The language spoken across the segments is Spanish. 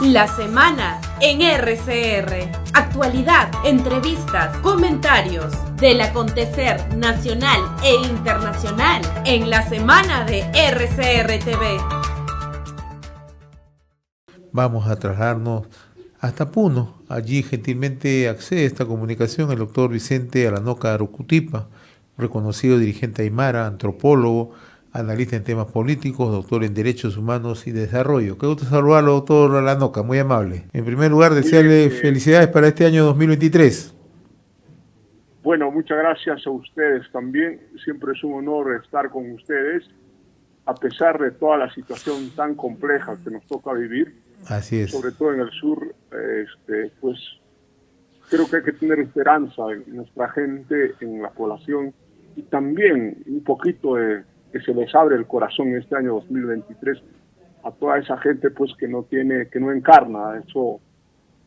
La semana en RCR. Actualidad, entrevistas, comentarios del acontecer nacional e internacional en la semana de RCR TV. Vamos a trasladarnos hasta Puno. Allí gentilmente accede a esta comunicación el doctor Vicente Aranoca Arucutipa, reconocido dirigente aymara, antropólogo, analista en temas políticos, doctor en Derechos Humanos y Desarrollo. Qué gusto saludarlo, doctor Aranoca, muy amable. En primer lugar, desearle felicidades para este año 2023. Bueno, muchas gracias a ustedes también. Siempre es un honor estar con ustedes, a pesar de toda la situación tan compleja que nos toca vivir. Así es. Sobre todo en el sur, pues creo que hay que tener esperanza en nuestra gente, en la población, y también un poquito de que se les abre el corazón este año 2023 a toda esa gente pues que no encarna eso,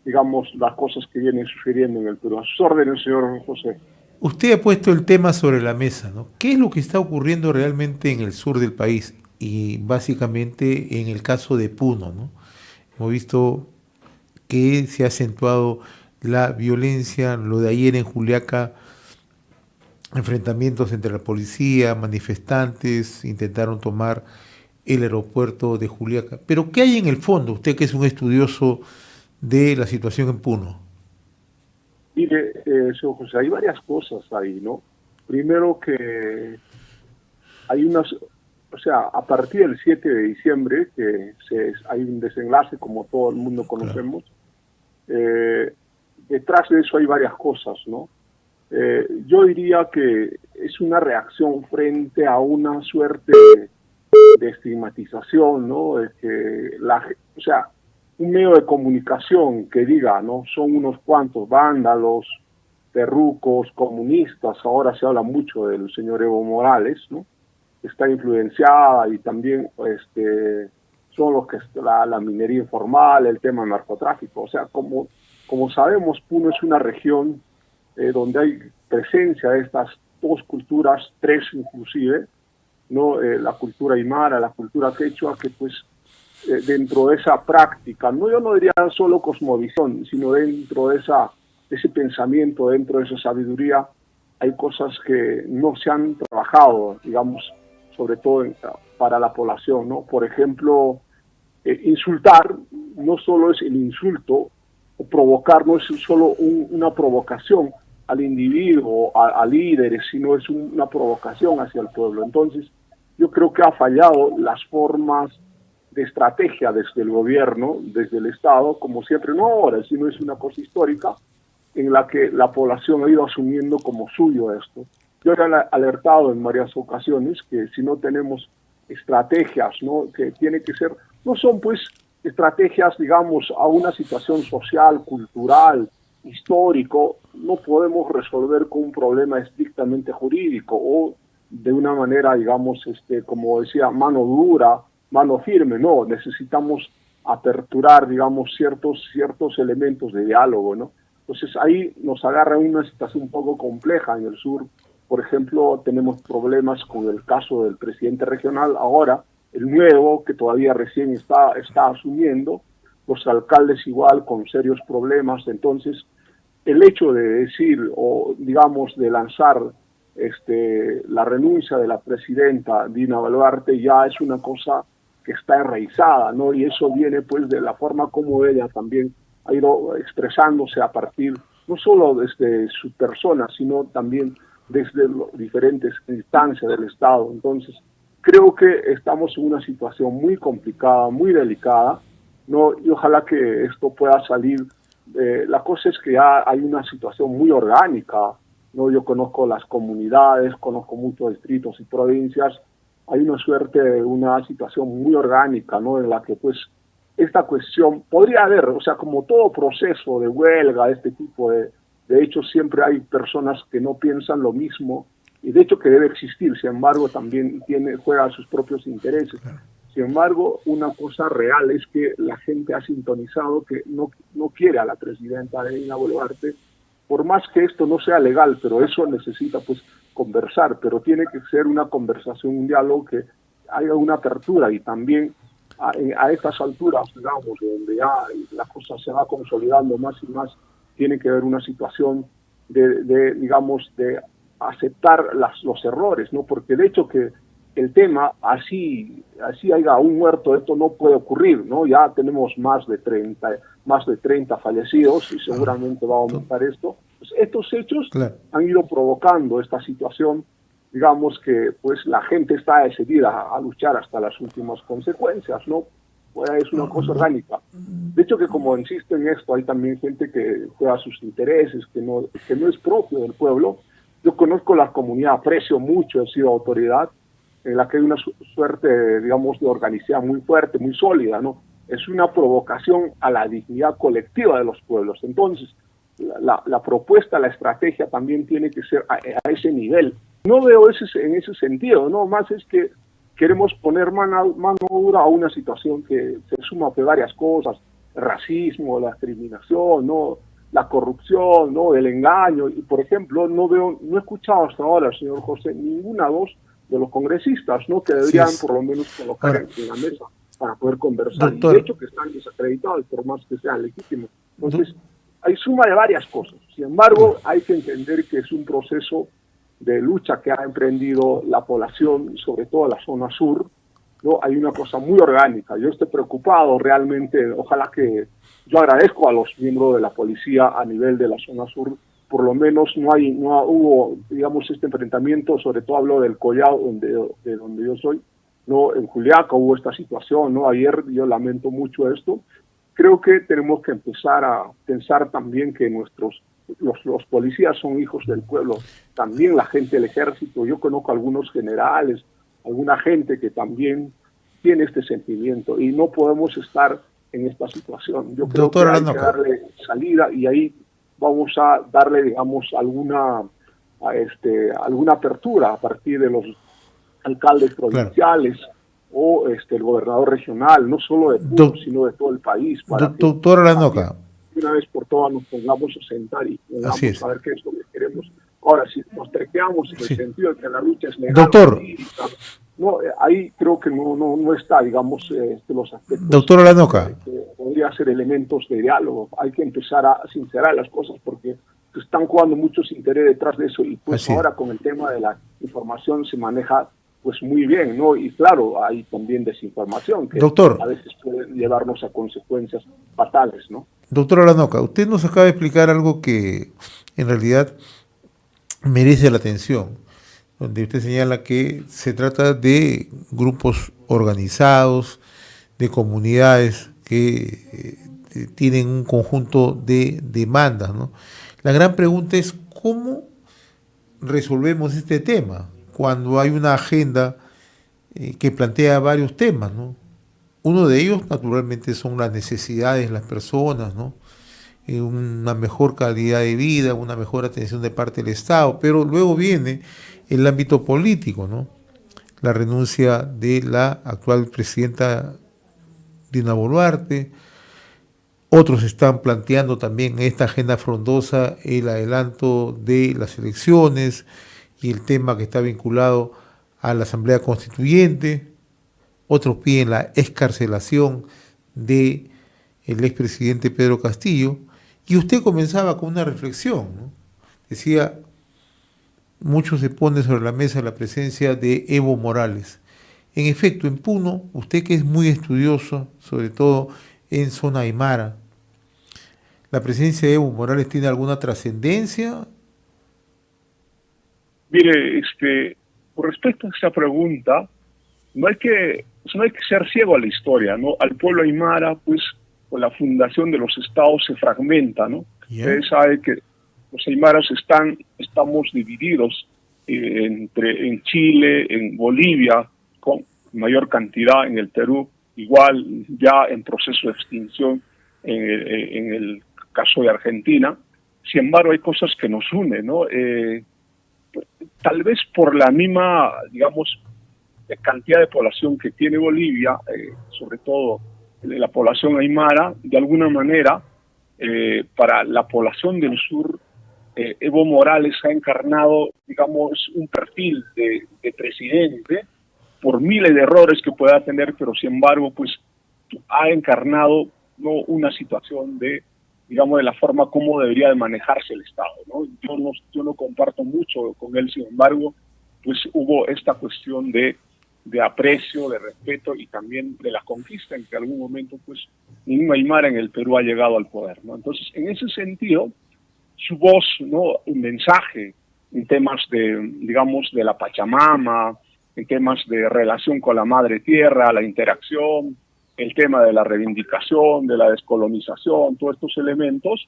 digamos, las cosas que vienen sucediendo en el Perú. A sus órdenes, señor José. Usted ha puesto el tema sobre la mesa, ¿no? ¿Qué es lo que está ocurriendo realmente en el sur del país? Y básicamente en el caso de Puno, ¿no? Hemos visto que se ha acentuado la violencia, lo de ayer en Juliaca, enfrentamientos entre la policía, manifestantes, intentaron tomar el aeropuerto de Juliaca. Pero ¿qué hay en el fondo? Usted que es un estudioso de la situación en Puno. Mire, señor José, hay varias cosas ahí, ¿no? Primero que hay a partir del 7 de diciembre, hay un desenlace, como todo el mundo conocemos, claro. Detrás de eso hay varias cosas, ¿no? Yo diría que es una reacción frente a una suerte de estigmatización, ¿no? De que un medio de comunicación que diga, ¿no? Son unos cuantos vándalos, terrucos, comunistas. Ahora se habla mucho del señor Evo Morales, ¿no? Está influenciada, y también son los que la minería informal, el tema del narcotráfico. O sea, como sabemos, Puno es una región donde hay presencia de estas dos culturas, tres inclusive, ¿no? La cultura aymara, la cultura quechua, que pues dentro de esa práctica, yo no diría solo cosmovisión, sino dentro de ese pensamiento, dentro de esa sabiduría, hay cosas que no se han trabajado, digamos, sobre todo para la población, ¿no? Por ejemplo, insultar no solo es el insulto, o provocar no es solo una provocación al individuo, a líderes, sino es una provocación hacia el pueblo. Entonces, yo creo que ha fallado las formas de estrategia desde el gobierno, desde el Estado, como siempre, no ahora, sino es una cosa histórica en la que la población ha ido asumiendo como suyo esto. Yo he alertado en varias ocasiones que si no tenemos estrategias, ¿no? Que tiene que ser, no son pues estrategias, digamos, a una situación social, cultural, histórico, no podemos resolver con un problema estrictamente jurídico o de una manera, digamos, como decía, mano dura, mano firme. No, necesitamos aperturar, digamos, ciertos elementos de diálogo, ¿no? Entonces ahí nos agarra una situación un poco compleja en el sur. Por ejemplo, tenemos problemas con el caso del presidente regional ahora, el nuevo, que todavía recién está asumiendo, los alcaldes igual con serios problemas. Entonces, el hecho de decir, o digamos, de lanzar la renuncia de la presidenta Dina Boluarte ya es una cosa que está enraizada, ¿no? Y eso viene pues de la forma como ella también ha ido expresándose a partir, no solo desde su persona, sino también desde las diferentes instancias del Estado. Entonces, creo que estamos en una situación muy complicada, muy delicada, ¿no? Y ojalá que esto pueda salir. La cosa es que ya hay una situación muy orgánica, ¿no? Yo conozco las comunidades, conozco muchos distritos y provincias. Hay una situación muy orgánica, ¿no? En la que pues esta cuestión podría haber, o sea, como todo proceso de huelga, este tipo de hecho siempre hay personas que no piensan lo mismo, y de hecho que debe existir, sin embargo también juega sus propios intereses. Sin embargo, una cosa real es que la gente ha sintonizado que no quiere a la presidenta Dina Boluarte, por más que esto no sea legal, pero eso necesita pues conversar, pero tiene que ser una conversación, un diálogo, que haya una apertura, y también a estas alturas, digamos, donde ya la cosa se va consolidando más y más, tiene que haber una situación digamos, de aceptar los errores, ¿no? Porque de hecho que el tema, así haya un muerto, esto no puede ocurrir, ¿no? Ya tenemos más de 30 fallecidos y seguramente va a aumentar esto. Pues estos hechos han ido provocando esta situación, digamos que pues la gente está decidida a luchar hasta las últimas consecuencias, ¿no? Pues es una cosa orgánica. De hecho que como insisto en esto, hay también gente que juega sus intereses, que no es propio del pueblo. Yo conozco la comunidad, aprecio mucho, he sido autoridad, en la que hay una suerte, digamos, de organicidad muy fuerte, muy sólida, ¿no? Es una provocación a la dignidad colectiva de los pueblos. Entonces, la propuesta, la estrategia también tiene que ser a ese nivel. No veo en ese sentido, ¿no? Más es que queremos poner mano dura a una situación que se suma de varias cosas, el racismo, la discriminación, ¿no? La corrupción, ¿no? El engaño. Y, por ejemplo, no he escuchado hasta ahora, señor José, ninguna voz de los congresistas, ¿no? Que deberían por lo menos colocar en la mesa para poder conversar. Doctor, y de hecho que están desacreditados, por más que sean legítimos. Entonces, hay suma de varias cosas. Sin embargo, hay que entender que es un proceso de lucha que ha emprendido la población, sobre todo la zona sur, ¿no? Hay una cosa muy orgánica. Yo estoy preocupado realmente, ojalá que yo agradezco a los miembros de la policía a nivel de la zona sur, por lo menos no hubo, digamos, este enfrentamiento, sobre todo hablo del Collao, de donde yo soy, ¿no? En Juliaca hubo esta situación, ¿no? Ayer yo lamento mucho esto. Creo que tenemos que empezar a pensar también que los policías son hijos del pueblo, también la gente del ejército. Yo conozco algunos generales, alguna gente que también tiene este sentimiento y no podemos estar en esta situación. Yo creo que hay que darle salida y ahí vamos a darle, digamos, alguna apertura a partir de los alcaldes provinciales o el gobernador regional, no solo de Puno, sino de todo el país. Doctor Aranoca, una vez por todas nos pongamos a sentar y vamos a ver qué es lo que queremos. Ahora, si nos trequeamos en el sentido de que la lucha es legal, doctor, no, ahí creo que no está, digamos, los aspectos. Doctor Aranoca, que podría ser elementos de diálogo. Hay que empezar a sincerar las cosas porque están jugando muchos intereses detrás de eso y pues ahora con el tema de la información se maneja pues muy bien, ¿no? Y claro, hay también desinformación que a veces puede llevarnos a consecuencias fatales, ¿no? Doctor Aranoca, usted nos acaba de explicar algo que en realidad merece la atención, donde usted señala que se trata de grupos organizados, de comunidades que tienen un conjunto de demandas, ¿no? La gran pregunta es cómo resolvemos este tema cuando hay una agenda que plantea varios temas, ¿no? Uno de ellos, naturalmente, son las necesidades de las personas, ¿no? Una mejor calidad de vida, una mejor atención de parte del Estado, pero luego viene el ámbito político, ¿no? La renuncia de la actual presidenta Dina Boluarte. Otros están planteando también en esta agenda frondosa el adelanto de las elecciones y el tema que está vinculado a la Asamblea Constituyente. Otros piden la excarcelación del expresidente Pedro Castillo. Y usted comenzaba con una reflexión, ¿no? Decía, mucho se pone sobre la mesa la presencia de Evo Morales. En efecto, en Puno, usted que es muy estudioso, sobre todo en zona aymara, ¿la presencia de Evo Morales tiene alguna trascendencia? Mire, con respecto a esa pregunta, no hay que ser ciego a la historia, ¿no? Al pueblo aymara, pues, con la fundación de los estados se fragmenta, ¿no? Usted sabe que los aymaras estamos divididos en Chile, en Bolivia, con mayor cantidad en el Perú, igual ya en proceso de extinción en el caso de Argentina. Sin embargo, hay cosas que nos unen, ¿no? Tal vez por la misma, digamos, cantidad de población que tiene Bolivia, sobre todo la población aymara, de alguna manera, para la población del sur, Evo Morales ha encarnado, digamos, un perfil de presidente por miles de errores que pueda tener, pero sin embargo, pues ha encarnado, ¿no?, una situación de, digamos, de la forma como debería de manejarse el Estado, ¿no? Yo no comparto mucho con él, sin embargo, pues hubo esta cuestión de aprecio, de respeto y también de la conquista, en que en algún momento, pues, ningún aymara en el Perú ha llegado al poder, ¿no? Entonces, en ese sentido, su voz, ¿no?, un mensaje en temas de, digamos, de la Pachamama, en temas de relación con la madre tierra, la interacción, el tema de la reivindicación, de la descolonización, todos estos elementos,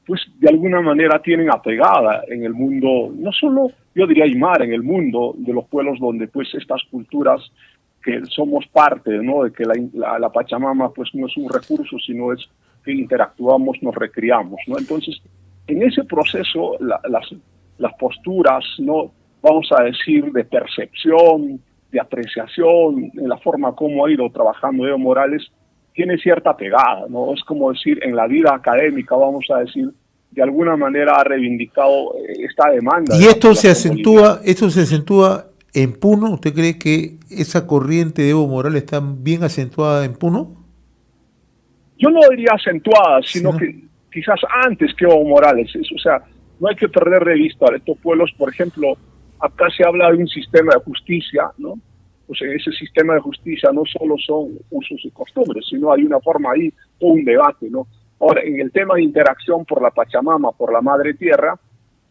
pues de alguna manera tienen apegada en el mundo, no solo, yo diría aymara, en el mundo de los pueblos donde pues estas culturas que somos parte, ¿no?, de que la Pachamama pues no es un recurso, sino es que interactuamos, nos recriamos, ¿no? Entonces, en ese proceso, las posturas, ¿no?, vamos a decir, de percepción, de apreciación, en la forma como ha ido trabajando Evo Morales, tiene cierta pegada, ¿no? Es como decir, en la vida académica, vamos a decir, de alguna manera ha reivindicado esta demanda. ¿Y esto se acentúa en Puno? ¿Usted cree que esa corriente de Evo Morales está bien acentuada en Puno? Yo no diría acentuada, sino que quizás antes que Evo Morales. O sea, no hay que perder de vista a estos pueblos. Por ejemplo, acá se habla de un sistema de justicia, ¿no? Pues en ese sistema de justicia no solo son usos y costumbres, sino hay una forma ahí, todo un debate, ¿no? Ahora, en el tema de interacción por la Pachamama, por la Madre Tierra,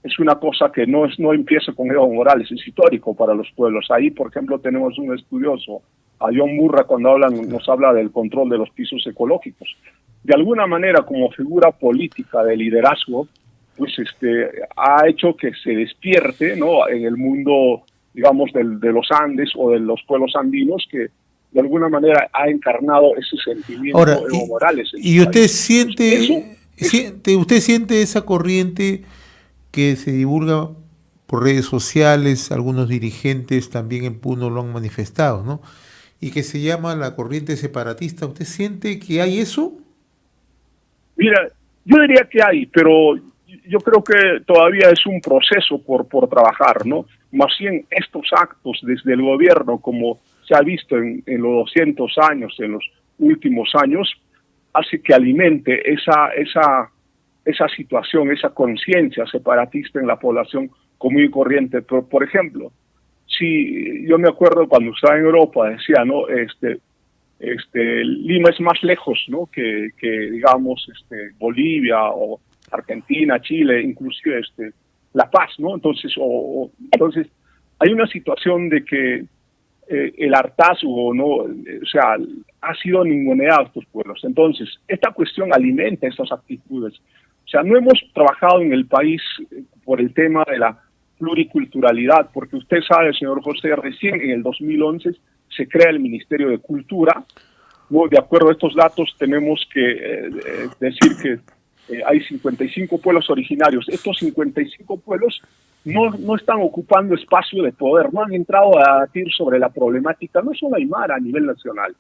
es una cosa que no empieza con Evo Morales, es histórico para los pueblos. Ahí, por ejemplo, tenemos un estudioso, a John Murra, cuando nos habla del control de los pisos ecológicos. De alguna manera, como figura política de liderazgo, pues ha hecho que se despierte, ¿no?, en el mundo, digamos, de los Andes o de los pueblos andinos, que de alguna manera ha encarnado ese sentimiento. Ahora, Evo Morales. ¿Y usted siente esa corriente que se divulga por redes sociales? Algunos dirigentes también en Puno lo han manifestado, ¿no?, y que se llama la corriente separatista. ¿Usted siente que hay eso? Mira, yo diría que hay, pero yo creo que todavía es un proceso por trabajar, ¿no? Más bien estos actos desde el gobierno, como se ha visto en los 200 años, en los últimos años, hace que alimente esa situación, esa conciencia separatista en la población común y corriente. Pero, por ejemplo, si yo me acuerdo cuando estaba en Europa, decía, ¿no?, Lima es más lejos, ¿no?, que digamos, Bolivia o Argentina, Chile, inclusive La Paz, ¿no? Entonces, entonces hay una situación de que el hartazgo, ¿no?, o sea, ha sido ninguneado a estos pueblos. Entonces, esta cuestión alimenta esas actitudes. O sea, no hemos trabajado en el país por el tema de la pluriculturalidad, porque usted sabe, señor José, recién en el 2011 se crea el Ministerio de Cultura, ¿no? De acuerdo a estos datos tenemos que decir que hay 55 pueblos originarios. Estos 55 pueblos no están ocupando espacio de poder, no han entrado a debatir sobre la problemática, no son aymara a nivel nacional.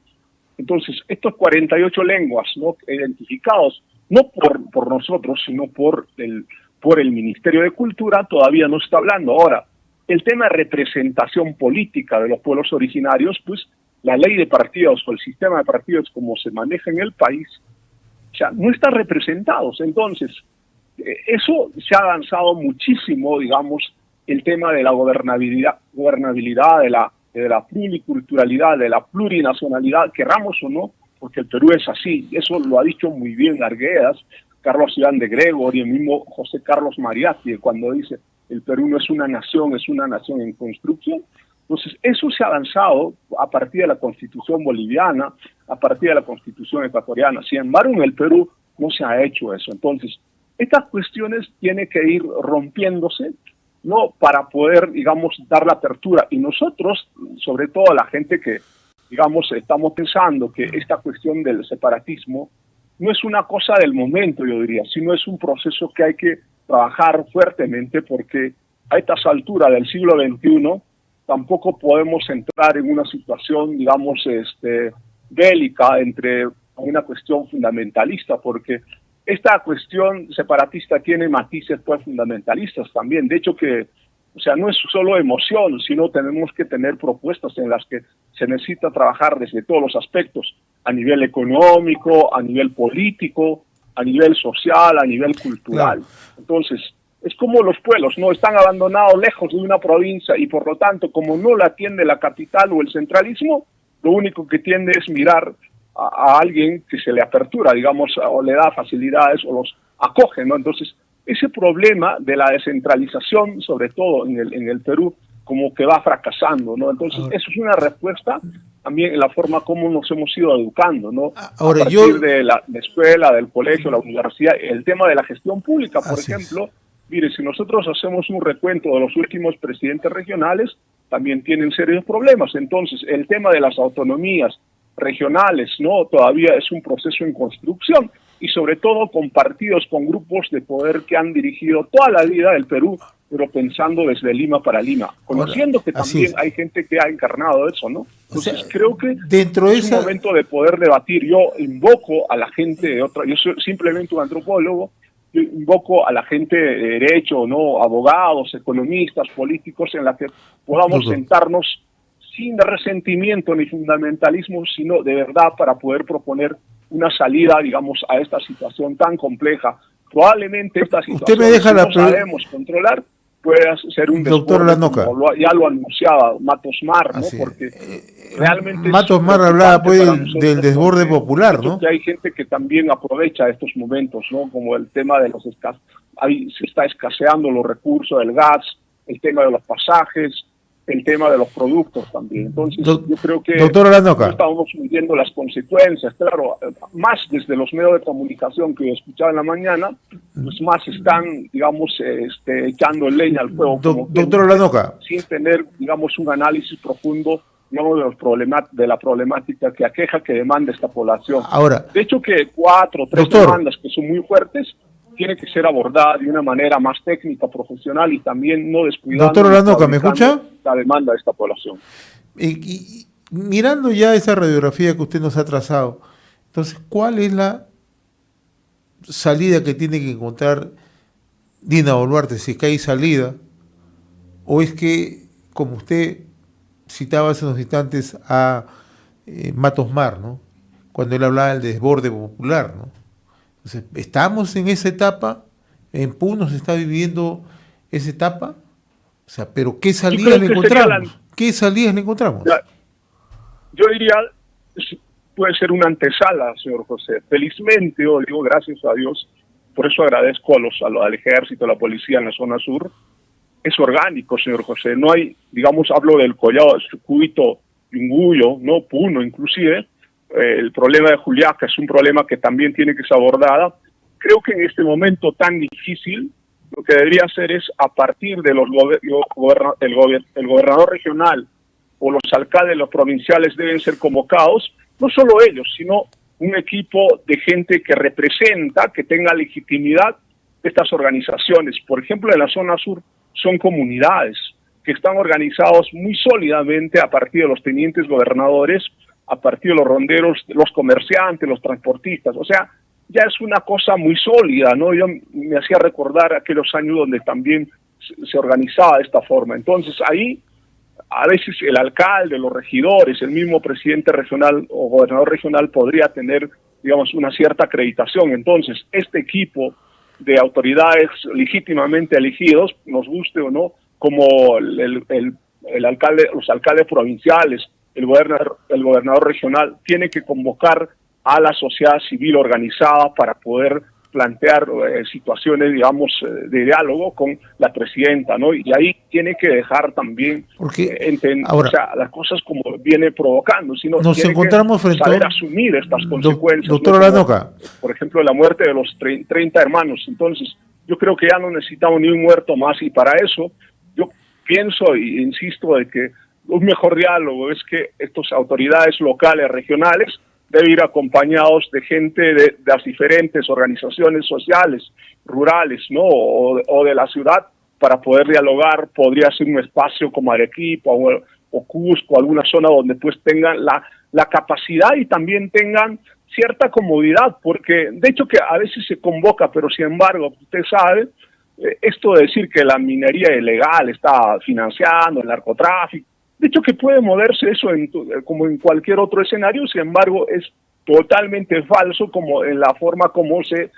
Entonces, estos 48 lenguas, ¿no?, identificados, no por nosotros, sino por el Ministerio de Cultura, todavía no está hablando. Ahora, el tema de representación política de los pueblos originarios, pues la ley de partidos o el sistema de partidos como se maneja en el país, o sea, no están representados. Entonces, eso se ha avanzado muchísimo, digamos, el tema de la gobernabilidad de la pluriculturalidad, de la plurinacionalidad, querramos o no, porque el Perú es así. Eso lo ha dicho muy bien Arguedas, Carlos Iván de Gregory, el mismo José Carlos Mariátegui, cuando dice el Perú no es una nación, es una nación en construcción. Entonces, eso se ha avanzado a partir de la Constitución boliviana, a partir de la Constitución ecuatoriana. Sin embargo, en el Perú no se ha hecho eso. Entonces, estas cuestiones tienen que ir rompiéndose, ¿no?, para poder, digamos, dar la apertura. Y nosotros, sobre todo la gente que, digamos, estamos pensando que esta cuestión del separatismo no es una cosa del momento, yo diría, sino es un proceso que hay que trabajar fuertemente, porque a estas alturas del siglo XXI tampoco podemos entrar en una situación, digamos, bélica entre una cuestión fundamentalista, porque esta cuestión separatista tiene matices pues fundamentalistas también. De hecho, que O sea, no es solo emoción, sino tenemos que tener propuestas en las que se necesita trabajar desde todos los aspectos, a nivel económico, a nivel político, a nivel social, a nivel cultural. Claro. Entonces, es como los pueblos, ¿no? Están abandonados lejos de una provincia y por lo tanto, como no la atiende la capital o el centralismo, lo único que tiende es mirar a alguien que se le apertura, digamos, o le da facilidades o los acoge, ¿no? Entonces, ese problema de la descentralización, sobre todo en el Perú, como que va fracasando, ¿no? Entonces, eso es una respuesta también en la forma como nos hemos ido educando, ¿no? Ahora, a partir de la escuela, del colegio, la universidad, el tema de la gestión pública, por ejemplo. Mire, si nosotros hacemos un recuento de los últimos presidentes regionales, también tienen serios problemas. Entonces, el tema de las autonomías regionales, ¿no? Todavía es un proceso en construcción, y sobre todo con partidos, con grupos de poder que han dirigido toda la vida del Perú, pero pensando desde Lima para Lima, conociendo que también hay gente que ha encarnado eso, ¿no? Entonces, creo que dentro es un momento de poder debatir. Yo invoco a la gente de otra, yo soy simplemente un antropólogo, yo invoco a la gente de derecho, ¿no? Abogados, economistas, políticos, en la que podamos sentarnos sin resentimiento ni fundamentalismo, sino de verdad para poder proponer una salida, digamos, a esta situación tan compleja. Probablemente esta situación, si no sabemos controlar, pueda ser un desborde, como ya lo anunciaba Matos Mar, ¿no? Porque realmente Matos Mar hablaba pues del desborde popular, ¿no? Que hay gente que también aprovecha estos momentos, ¿no? Como el tema de los ahí se está escaseando los recursos del gas, el tema de los pasajes, el tema de los productos también. Entonces, yo creo que estamos midiendo las consecuencias. Claro, más desde los medios de comunicación que escuchaba en la mañana, pues más están, digamos, echando leña al fuego. Doctor Lanoca. Sin tener, digamos, un análisis profundo, digamos, de la problemática que aqueja, que demanda esta población. Ahora, de hecho, que 4 o 3 demandas que son muy fuertes, tiene que ser abordada de una manera más técnica, profesional, y también no descuidando Doctor Lanoca, ¿me escucha? La demanda de esta población. Y mirando ya esa radiografía que usted nos ha trazado, entonces, ¿cuál es la salida que tiene que encontrar Dina Boluarte? Si es que hay salida, o es que, como usted citaba hace unos instantes a Matos Mar, ¿no? Cuando él hablaba del desborde popular, ¿no? Entonces, ¿estamos en esa etapa? ¿En Puno se está viviendo esa etapa? O sea, ¿pero qué salidas le encontramos? ¿Qué salidas le encontramos? Yo diría, puede ser una antesala, señor José. Felizmente, yo digo gracias a Dios, por eso agradezco al ejército, a la policía en la zona sur. Es orgánico, señor José. No hay, digamos, hablo del Collado, Circuito, Yunguyo, no Puno inclusive. El problema de Juliaca es un problema que también tiene que ser abordado. Creo que en este momento tan difícil, lo que debería hacer es, a partir de el gobernador regional o los alcaldes, los provinciales, deben ser convocados, no solo ellos, sino un equipo de gente que representa, que tenga legitimidad de estas organizaciones. Por ejemplo, en la zona sur son comunidades que están organizados muy sólidamente a partir de los tenientes gobernadores, a partir de los ronderos, los comerciantes, los transportistas. O sea, ya es una cosa muy sólida, ¿no? Yo me hacía recordar aquellos años donde también se organizaba de esta forma. Entonces ahí, a veces el alcalde, los regidores, el mismo presidente regional o gobernador regional podría tener, digamos, una cierta acreditación. Entonces, este equipo de autoridades legítimamente elegidos, nos guste o no, como el alcalde, los alcaldes provinciales, el gobernador regional, tiene que convocar a la sociedad civil organizada para poder plantear situaciones, digamos, de diálogo con la presidenta, ¿no? Y ahí tiene que dejar también ahora, o sea, las cosas como viene provocando, sino nos encontramos frente a saber asumir estas consecuencias. Doctor Lanoca. Por ejemplo, la muerte de los 30 hermanos. Entonces, yo creo que ya no necesitamos ni un muerto más, y para eso yo pienso e insisto de que un mejor diálogo es que estas autoridades locales, regionales, deben ir acompañados de gente de las diferentes organizaciones sociales, rurales, ¿no? O de la ciudad, para poder dialogar. Podría ser un espacio como Arequipa o Cusco, alguna zona donde pues tengan la capacidad y también tengan cierta comodidad, porque de hecho que a veces se convoca, pero sin embargo, usted sabe, esto de decir que la minería ilegal está financiando el narcotráfico, de hecho que puede moverse eso como en cualquier otro escenario, sin embargo es totalmente falso como en la forma como se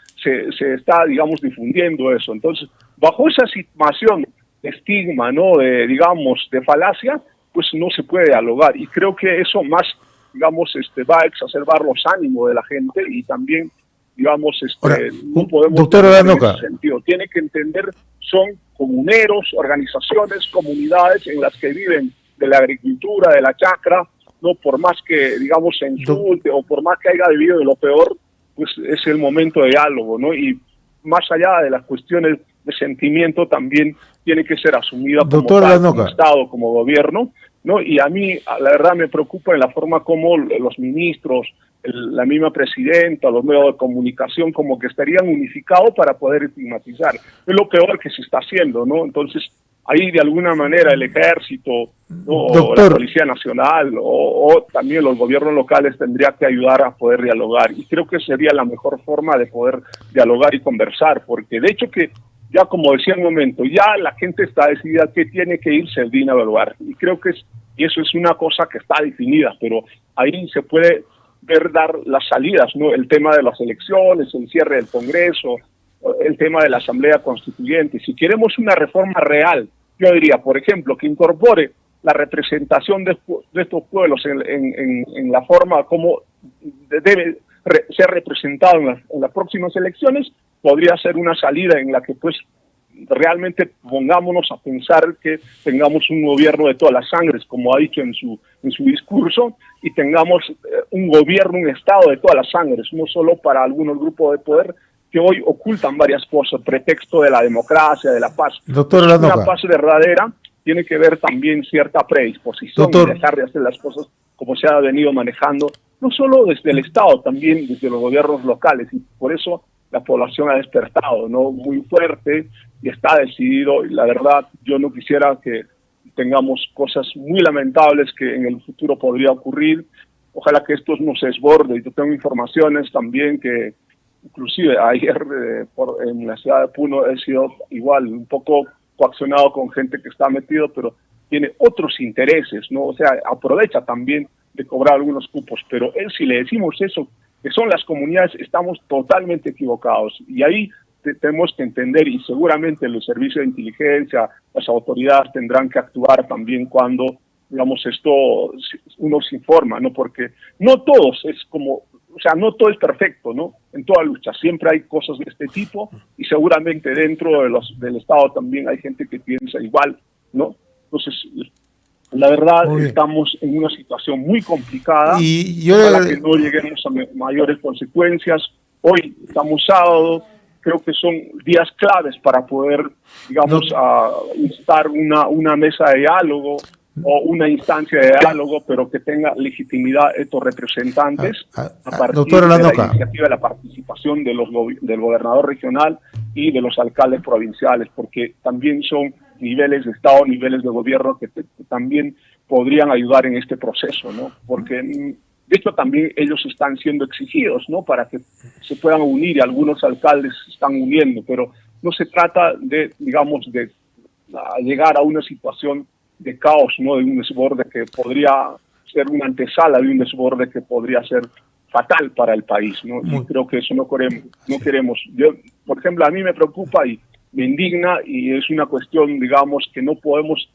está, digamos, difundiendo eso. Entonces, bajo esa situación de estigma, ¿no? De falacia, pues no se puede dialogar. Y creo que eso más, digamos, va a exacerbar los ánimos de la gente y también, digamos, Ahora, no podemos... doctor Aranoca, sentido. Tiene que entender, son comuneros, organizaciones, comunidades en las que viven de la agricultura, de la chacra, no por más que, digamos, se insulte o por más que haya vivido de lo peor, pues es el momento de diálogo, ¿no? Y más allá de las cuestiones de sentimiento, también tiene que ser asumida como Estado, como gobierno, ¿no? Y a mí, la verdad, me preocupa en la forma como los ministros, la misma presidenta, los medios de comunicación, como que estarían unificados para poder estigmatizar. Es lo peor que se está haciendo, ¿no? Entonces, ahí de alguna manera el ejército, ¿no? O la Policía Nacional o también los gobiernos locales tendría que ayudar a poder dialogar, y creo que sería la mejor forma de poder dialogar y conversar, porque de hecho que ya, como decía en un momento, ya la gente está decidida que tiene que irse el DIN a evaluar, y creo que y eso es una cosa que está definida, pero ahí se puede ver dar las salidas, ¿no? El tema de las elecciones, el cierre del Congreso, el tema de la Asamblea Constituyente. Si queremos una reforma real, yo diría, por ejemplo, que incorpore la representación de estos pueblos en la forma como debe ser representado en las próximas elecciones, podría ser una salida en la que pues realmente pongámonos a pensar que tengamos un gobierno de todas las sangres, como ha dicho en su discurso, y tengamos un gobierno, un Estado de todas las sangres, no solo para algunos grupos de poder que hoy ocultan varias cosas, pretexto de la democracia, de la paz. Doctor Una paz verdadera tiene que ver también cierta predisposición y dejar de hacer las cosas como se ha venido manejando, no solo desde el Estado, también desde los gobiernos locales, y por eso la población ha despertado, ¿no? Muy fuerte, y está decidido, y la verdad yo no quisiera que tengamos cosas muy lamentables que en el futuro podría ocurrir. Ojalá que esto no se desborde. Yo tengo informaciones también que inclusive ayer en la ciudad de Puno he sido igual un poco coaccionado con gente que está metido, pero tiene otros intereses, ¿no? O sea, aprovecha también de cobrar algunos cupos, pero si le decimos eso, que son las comunidades, estamos totalmente equivocados, y ahí tenemos que entender, y seguramente los servicios de inteligencia, las autoridades tendrán que actuar también cuando, digamos, esto uno se informa, ¿no? Porque no todos es como, o sea, no todo es perfecto, ¿no? En toda lucha siempre hay cosas de este tipo, y seguramente dentro del Estado también hay gente que piensa igual, ¿no? Entonces, la verdad, estamos en una situación muy complicada, y para que no lleguemos a mayores consecuencias. Hoy estamos sábado, creo que son días claves para poder, digamos, instar una mesa de diálogo o una instancia de diálogo, pero que tenga legitimidad estos representantes a partir de la iniciativa de la participación del gobernador regional y de los alcaldes provinciales, porque también son niveles de Estado, niveles de gobierno que también podrían ayudar en este proceso, ¿no? Porque de hecho también ellos están siendo exigidos, ¿no? Para que se puedan unir, y algunos alcaldes se están uniendo, pero no se trata de, digamos, de llegar a una situación de caos, ¿no? De un desborde que podría ser una antesala de un desborde que podría ser fatal para el país, ¿no? Y creo que eso no queremos. Yo, por ejemplo, a mí me preocupa y me indigna, y es una cuestión, digamos, que no podemos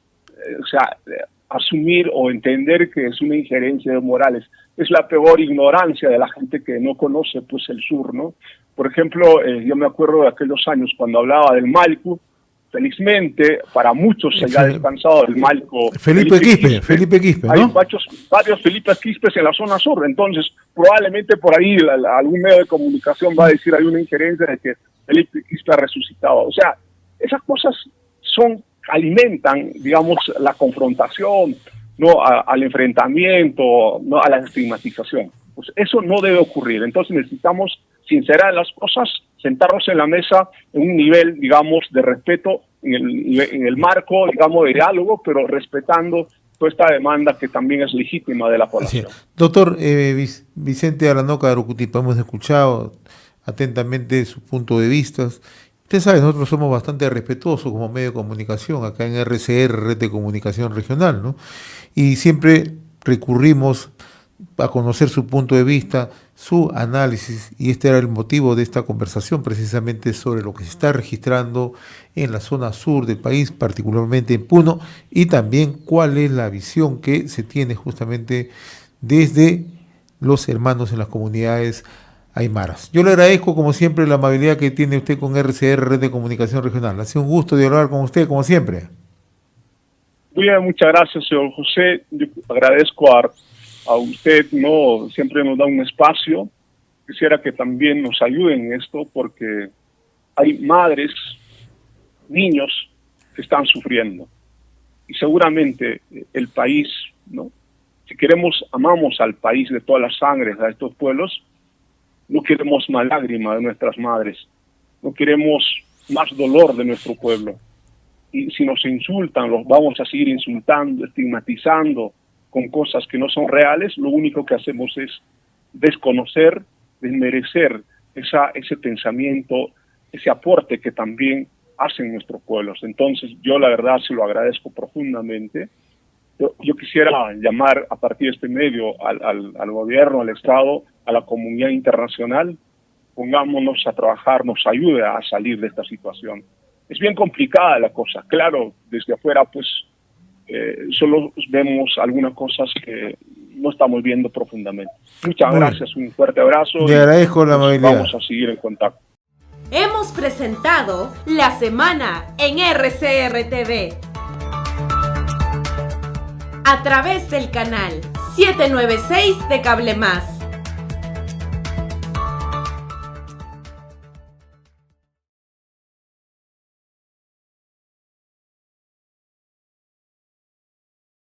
asumir o entender que es una injerencia de Morales. Es la peor ignorancia de la gente que no conoce pues el sur, ¿no? Por ejemplo, yo me acuerdo de aquellos años cuando hablaba del Malcu. Felizmente, para muchos se ha descansado del Malco. Felipe Quispe, ¿no? Hay varios Felipe Quispes en la zona sur, entonces probablemente por ahí algún medio de comunicación va a decir hay una injerencia de que Felipe Quispe ha resucitado. O sea, esas cosas alimentan, digamos, la confrontación, ¿no? Al enfrentamiento, ¿no? A la estigmatización. Pues eso no debe ocurrir. Entonces necesitamos sincerar las cosas, sentarnos en la mesa en un nivel, digamos, de respeto, en el marco, digamos, de diálogo, pero respetando toda esta demanda que también es legítima de la población. Doctor Vicente Aranoca de Arucutipa, hemos escuchado atentamente su punto de vista, Usted sabe, nosotros somos bastante respetuosos como medio de comunicación, acá en RCR, Red de Comunicación Regional, ¿no? Y siempre recurrimos a conocer su punto de vista, su análisis, y este era el motivo de esta conversación, precisamente sobre lo que se está registrando en la zona sur del país, particularmente en Puno, y también cuál es la visión que se tiene justamente desde los hermanos en las comunidades aymaras. Yo le agradezco, como siempre, la amabilidad que tiene usted con RCR, Red de Comunicación Regional. Ha sido un gusto dialogar con usted, como siempre. Muy bien, muchas gracias, señor José. Yo agradezco a usted, ¿no? Siempre nos da un espacio. Quisiera que también nos ayuden en esto, porque hay madres, niños que están sufriendo. Y seguramente el país, ¿no? Si amamos al país de todas las sangres, a estos pueblos, no queremos más lágrimas de nuestras madres, no queremos más dolor de nuestro pueblo. Y si nos insultan, los vamos a seguir insultando, estigmatizando con cosas que no son reales. Lo único que hacemos es desconocer, desmerecer ese pensamiento, ese aporte que también hacen nuestros pueblos. Entonces, yo la verdad se lo agradezco profundamente. Yo quisiera llamar a partir de este medio al gobierno, al Estado, a la comunidad internacional. Pongámonos a trabajar, nos ayude a salir de esta situación. Es bien complicada la cosa. Claro, desde afuera pues solo vemos algunas cosas que no estamos viendo profundamente. Muchas gracias, un fuerte abrazo. Le agradezco la amabilidad. Vamos a seguir en contacto. Hemos presentado La Semana en RCR TV a través del canal 796 de Cable Más.